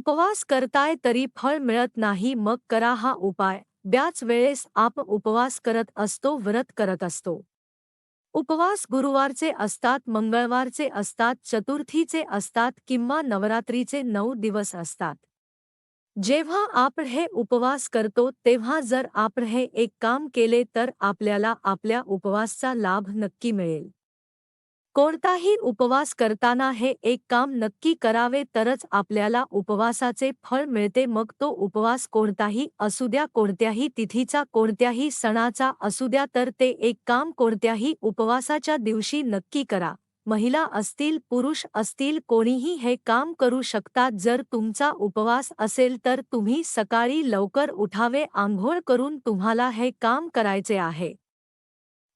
उपवास करताय तरी फळ मिळत नाही, मग करा हा उपाय. बऱ्याच वेळेस आपण उपवास करत असतो, व्रत करत असतो. उपवास गुरुवारचे असतात, मंगळवारचे असतात, चतुर्थीचे असतात किंवा नवरात्रीचे 9 दिवस असतात. जेव्हा आपण हे उपवास करतो तेव्हा जर आपण हे एक काम केले तर आपल्याला आपल्या उपवासाचा लाभ नक्की मिळेल. कोणताही उपवास करताना हे एक काम नक्की करावे तरच आपल्याला उपवासाचे फळ मिळते. मग तो उपवास कोणताही असू द्या, कोणत्याही तिथीचा, कोणत्याही सणाचा असू द्या, तर ते एक काम कोणत्याही उपवासाच्या दिवशी नक्की करा. महिला असतील, पुरुष असतील, कोणीही हे काम करू शकतात. जर तुमचा उपवास असेल तर तुम्ही सकाळी लवकर उठावे, अंघोळ करून तुम्हाला हे काम करायचे आहे.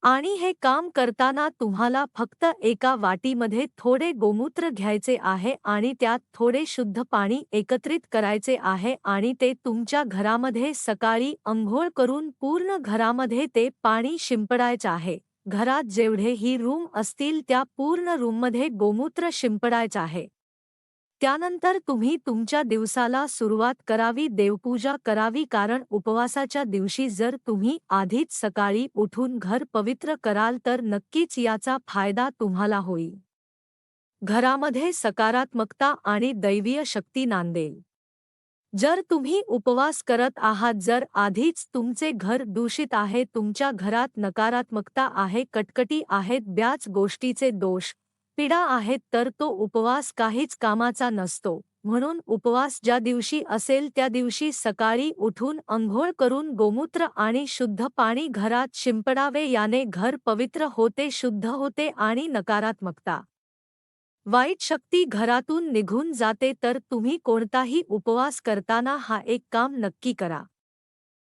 आणि हे काम करताना तुम्हाला फक्त एका वाटीमध्ये थोडे गोमूत्र घ्यायचे आहे आणि त्यात थोडे शुद्ध पाणी एकत्रित करायचे आहे आणि ते तुमच्या घरामध्ये सकाळी अंघोळ करून पूर्ण घरामध्ये ते पाणी शिंपडायचे आहे. घरात जेवढेही रूम असतील त्या पूर्ण रूममध्ये गोमूत्र शिंपडायचे आहे. त्यानंतर तुम्ही तुमच्या दिवसाला सुरुवात करावी, देवपूजा करावी, कारण उपवासाच्या दिवशी जर तुम्ही आधीच सकाळी उठून घर पवित्र कराल तर नक्कीच याचा फायदा तुम्हाला होईल. घरामध्ये सकारात्मकता आणि दैवीय शक्ती नांदेल. जर तुम्ही उपवास करत आहात, जर आधीच तुमचे घर दूषित आहे, तुमच्या घरात नकारात्मकता आहे, कटकटी आहेत, बऱ्याच गोष्टीचे दोष, पीडा आहेत, तर तो उपवास काहीच कामाचा नसतो. म्हणून उपवास ज्या दिवशी असेल त्या दिवशी सकाळी उठून अंघोळ करून गोमूत्र आणि शुद्ध पाणी घरात शिंपडावे. याने घर पवित्र होते, शुद्ध होते आणि नकारात्मकता, वाईट शक्ती घरातून निघून जाते. तर तुम्ही कोणताही उपवास करताना हा एक काम नक्की करा.